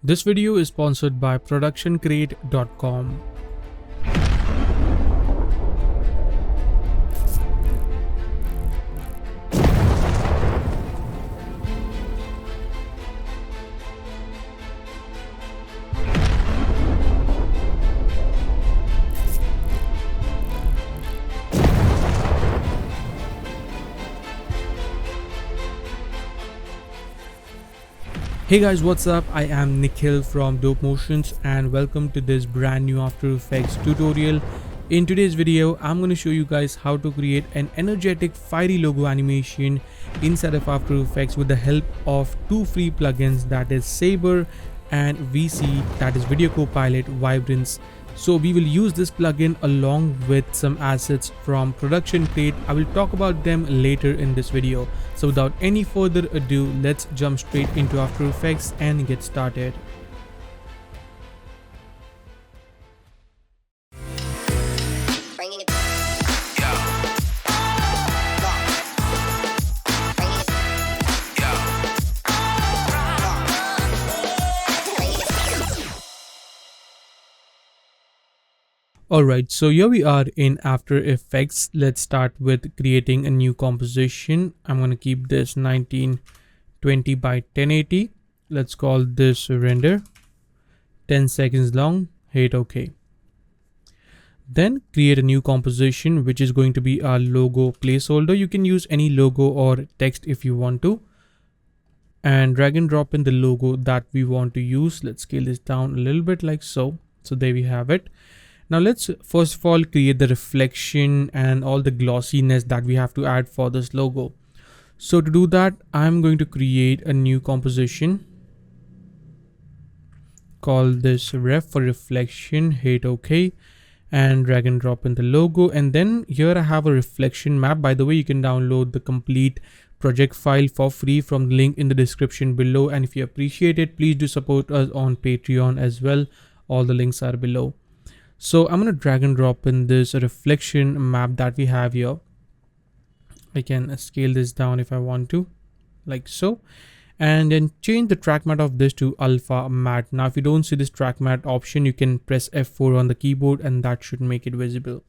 This video is sponsored by productioncrate.com. Hey guys, what's up? I am Nikhil from Dope Motions and welcome to this brand new After Effects tutorial. In today's video, I'm going to show you guys how to create an energetic fiery logo animation inside of After Effects with the help of two free plugins, that is Saber and VC, that is Video Copilot Vibrance. So we will use this plugin along with some assets from Production Crate. I will talk about them later in this video. So without any further ado, let's jump straight into After Effects and get started. Alright, so here we are in After Effects. Let's start with creating a new composition. I'm going to keep this 1920 by 1080. Let's call this render. 10 seconds long. Hit OK. Then create a new composition which is going to be our logo placeholder. You can use any logo or text if you want to. And drag and drop in the logo that we want to use. Let's scale this down a little bit like so. So there we have it. Now let's first of all create the reflection and all the glossiness that we have to add for this logo. So to do that, I'm going to create a new composition. Call this ref for reflection, hit OK, and drag and drop in the logo. And then here I have a reflection map. By the way, you can download the complete project file for free from the link in the description below. And if you appreciate it, please do support us on Patreon as well. All the links are below. So I'm going to drag and drop in this reflection map that we have here. I can scale this down if I want to, like so. And then change the track matte of this to alpha matte. Now, if you don't see this track matte option, you can press F4 on the keyboard and that should make it visible.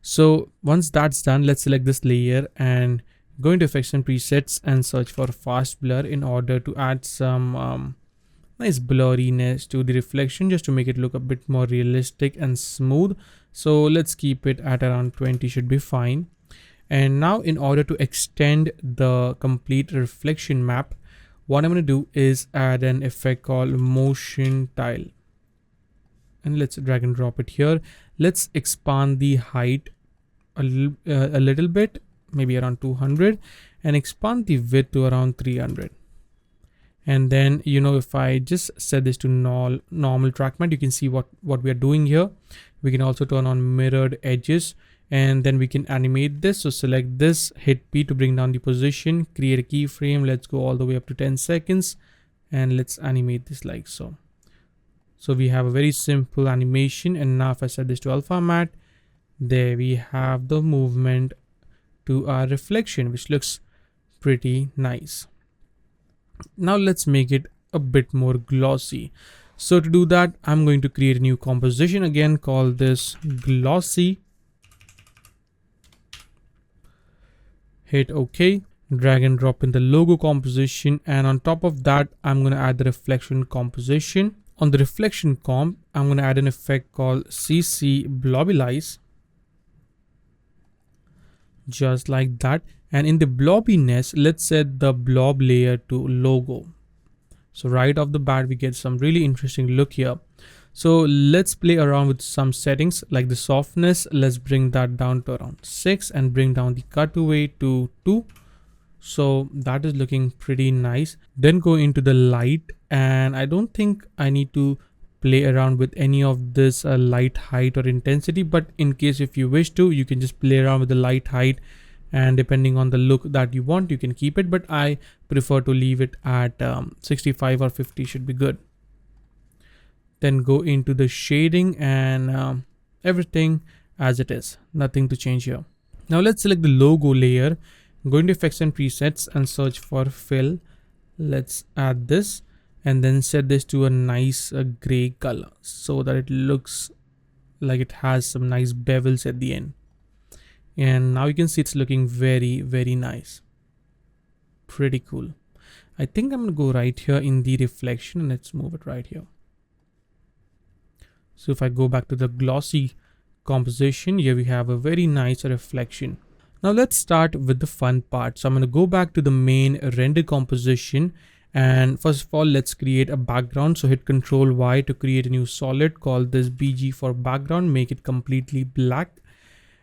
So once that's done, let's select this layer and go into effects and presets and search for fast blur in order to add some nice blurriness to the reflection, just to make it look a bit more realistic and smooth. So let's keep it at around 20, should be fine. And now in order to extend the complete reflection map, what I'm going to do is add an effect called motion tile. And let's drag and drop it here. Let's expand the height a little bit, maybe around 200, and expand the width to around 300. And then, if I just set this to normal track matte, you can see what we are doing here. We can also turn on mirrored edges and then we can animate this. So select this, hit P to bring down the position, create a keyframe. Let's go all the way up to 10 seconds and let's animate this like so. So we have a very simple animation. And now if I set this to alpha matte, there we have the movement to our reflection, which looks pretty nice. Now let's make it a bit more glossy. So to do that, I'm going to create a new composition again, call this glossy. Hit OK, drag and drop in the logo composition, and on top of that, I'm going to add the reflection composition. On the reflection comp, I'm going to add an effect called CC Blobilize. Just like that. And in the blobbiness, let's set the blob layer to logo. So right off the bat, we get some really interesting look here. So let's play around with some settings like the softness. Let's bring that down to around 6 and bring down the cutaway to 2. So that is looking pretty nice. Then go into the light, and I don't think I need to play around with any of this light height or intensity, but in case if you wish to, you can just play around with the light height. And depending on the look that you want, you can keep it, but I prefer to leave it at 65 or 50 should be good. Then go into the shading and everything as it is, nothing to change here. Now let's select the logo layer, go into effects and presets and search for fill. Let's add this and then set this to a nice gray color so that it looks like it has some nice bevels at the end. And now you can see it's looking very nice. Pretty cool. I think I'm gonna go right here in the reflection and let's move it right here. So if I go back to the glossy composition, here we have a very nice reflection. Now let's start with the fun part. So I'm going to go back to the main render composition, and first of all let's create a background. So hit Ctrl Y to create a new solid, call this BG for background, make it completely black.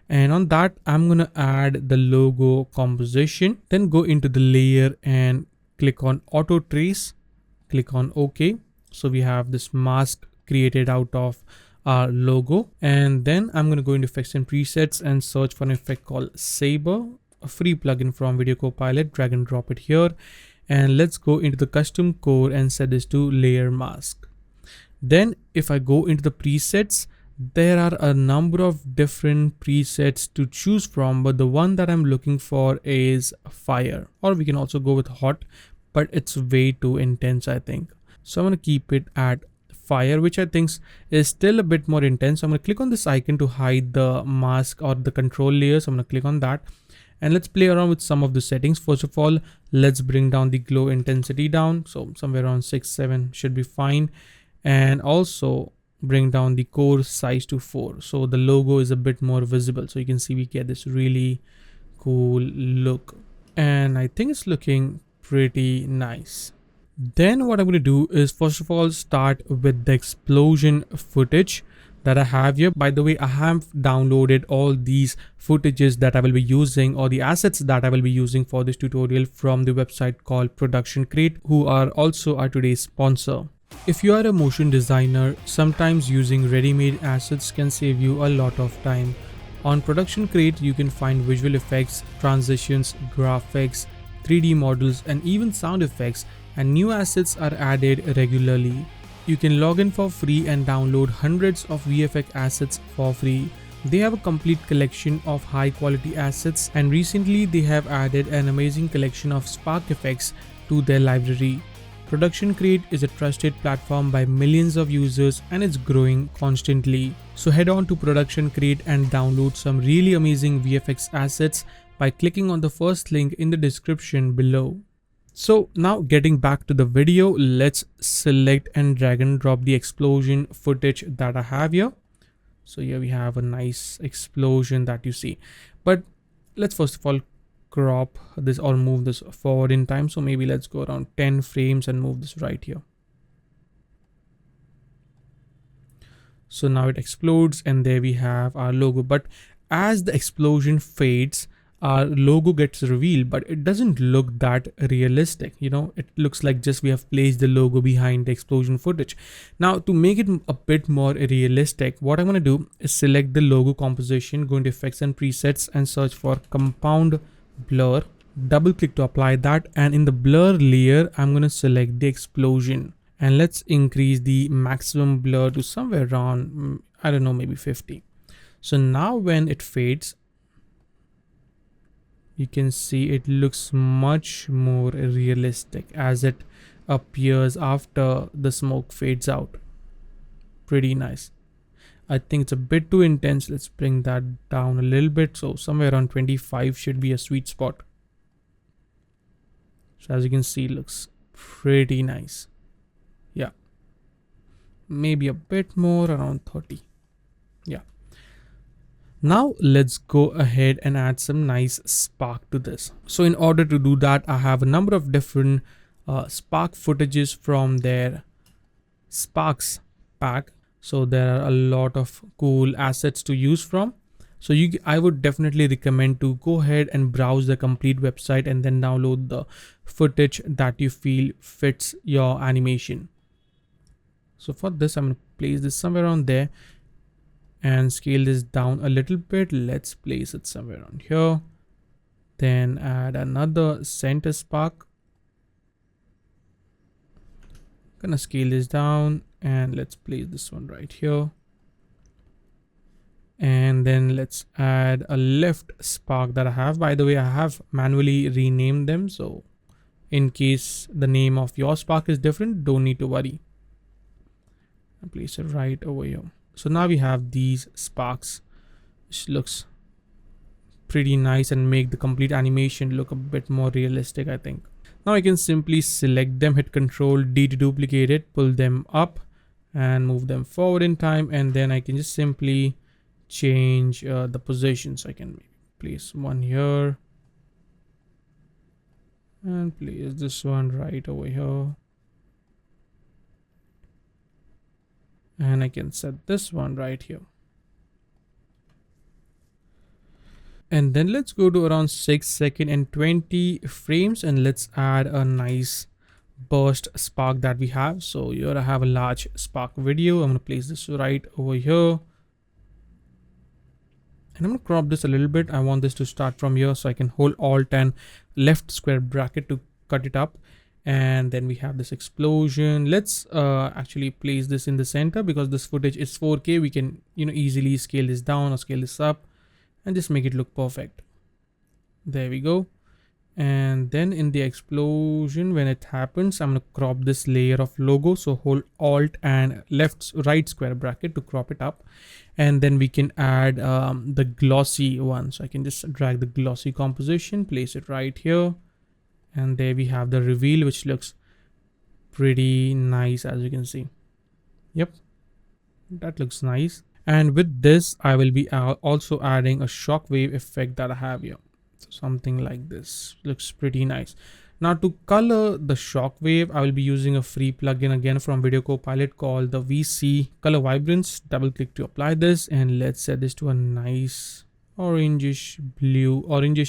And on that I'm going to add the logo composition, then go into the layer and click on auto trace, click on OK. So we have this mask created out of our logo, and then I'm going to go into effects and presets and search for an effect called Saber, a free plugin from Video Copilot. Drag and drop it here, and let's go into the custom core and set this to layer mask. Then if I go into the presets, there are a number of different presets to choose from, but the one that I'm looking for is fire, or we can also go with hot, but it's way too intense I think. So I'm going to keep it at fire, which I think is still a bit more intense. So I'm going to click on this icon to hide the mask or the control layer. So I'm going to click on that and let's play around with some of the settings. First of all, let's bring down the glow intensity down. So somewhere around 6-7 should be fine. And also bring down the core size to 4. So the logo is a bit more visible. So you can see we get this really cool look. And I think it's looking pretty nice. Then what I'm going to do is first of all start with the explosion footage that I have here. By the way, I have downloaded all these footages that I will be using, or the assets that I will be using for this tutorial, from the website called Production Crate, who are also our today's sponsor. If you are a motion designer, sometimes using ready-made assets can save you a lot of time. On Production Crate, you can find visual effects, transitions, graphics, 3D models, and even sound effects, and new assets are added regularly. You can log in for free and download hundreds of VFX assets for free. They have a complete collection of high quality assets, and recently they have added an amazing collection of spark effects to their library. Production Crate is a trusted platform by millions of users and it's growing constantly. So head on to Production Crate and download some really amazing VFX assets by clicking on the first link in the description below. So now getting back to the video, let's select and drag and drop the explosion footage that I have here. So here we have a nice explosion that you see, but let's first of all crop this or move this forward in time. So maybe let's go around 10 frames and move this right here. So now it explodes and there we have our logo, but as the explosion fades, our logo gets revealed, but it doesn't look that realistic. You know, it looks like just we have placed the logo behind the explosion footage. Now to make it a bit more realistic, what I'm going to do is select the logo composition, go into effects and presets and search for compound blur, double click to apply that, and in the blur layer I'm going to select the explosion and let's increase the maximum blur to somewhere around, I don't know, maybe 50. So now when it fades, you can see it looks much more realistic as it appears after the smoke fades out. Pretty nice. I think it's a bit too intense. Let's bring that down a little bit. So somewhere around 25 should be a sweet spot. So as you can see, it looks pretty nice. Yeah. Maybe a bit more, around 30. Yeah. Now let's go ahead and add some nice spark to this. So in order to do that, I have a number of different spark footages from their sparks pack. So there are a lot of cool assets to use from. So I would definitely recommend to go ahead and browse the complete website and then download the footage that you feel fits your animation. So for this, I'm going to place this somewhere around there and scale this down a little bit. Let's place it somewhere around here. Then add another center spark. Gonna scale this down and let's place this one right here. And then let's add a left spark that I have. By the way, I have manually renamed them, so In case the name of your spark is different, don't need to worry. And place it right over here. So now we have these sparks, which looks pretty nice and make the complete animation look a bit more realistic, I think. Now I can simply select them, hit Ctrl D to duplicate it, pull them up and move them forward in time, and then I can just simply change the position. So I can place one here and place this one right over here, and I can set this one right here. And then let's go to around 6 seconds and 20 frames, and let's add a nice burst spark that we have. So here I have a large spark video. I'm going to place this right over here, and I'm going to crop this a little bit. I want this to start from here, so I can hold Alt and left square bracket to cut it up. And then we have this explosion. Let's actually place this in the center, because this footage is 4K. We can easily scale this down or scale this up and just make it look perfect. There we go. And then in the explosion, when it happens, I'm going to crop this layer of logo. So hold Alt and right square bracket to crop it up. And then we can add the glossy one. So I can just drag the glossy composition, place it right here. And there we have the reveal, which looks pretty nice, as you can see. Yep, that looks nice. And with this, I will be also adding a shockwave effect that I have here. So something like this looks pretty nice. Now to color the shockwave, I will be using a free plugin again from Video Copilot called the VC Color Vibrance. Double click to apply this, and let's set this to a nice orangish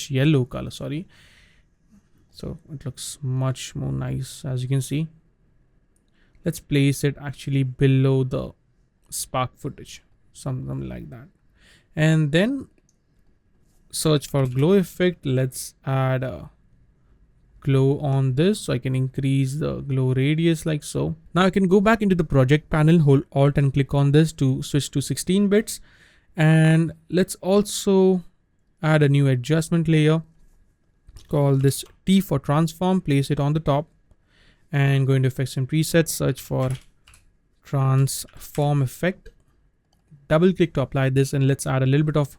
yellow color, sorry. So it looks much more nice, as you can see. Let's place it actually below the spark footage, something like that. And then search for glow effect. Let's add a glow on this, so I can increase the glow radius like so. Now I can go back into the project panel, hold Alt and click on this to switch to 16 bits. And let's also add a new adjustment layer. Call this T for transform, place it on the top, and go into effects and presets, search for transform effect, double click to apply this, and let's add a little bit of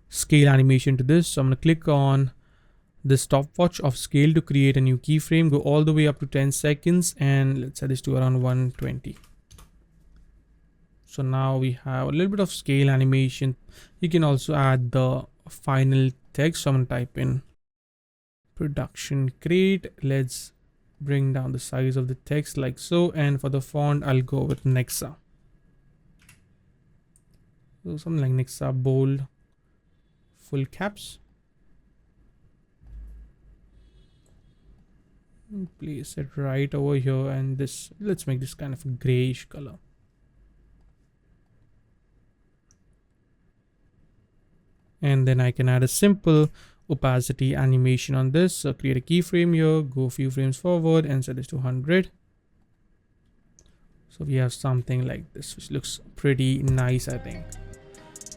scale animation to this. So I'm going to click on the stopwatch of scale to create a new keyframe, go all the way up to 10 seconds, and let's set this to around 120. So now we have a little bit of scale animation. You can also add the final text. So I'm going to type in production crate. Let's bring down the size of the text like so, and for the font I'll go with Nexa. So something like Nexa bold, full caps. Place it right over here, and this, let's make this kind of a grayish color. And then I can add a simple opacity animation on this. So create a keyframe here, go a few frames forward and set this to 100. So we have something like this, which looks pretty nice, I think.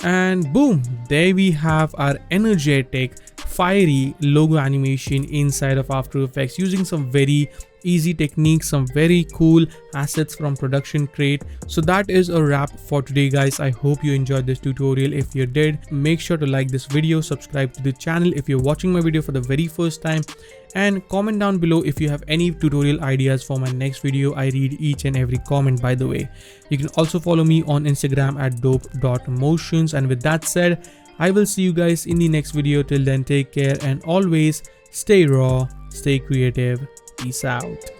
And boom, there we have our energetic, fiery logo animation inside of After Effects using some very easy techniques, some very cool assets from Production Crate. So that is a wrap for today, guys. I hope you enjoyed this tutorial. If you did, make sure to like this video, subscribe to the channel if you're watching my video for the very first time, and comment down below if you have any tutorial ideas for my next video. I read each and every comment, by the way. You can also follow me on Instagram at dope.motions. And with that said, I will see you guys in the next video. Till then, take care and always stay raw, stay creative. Peace out.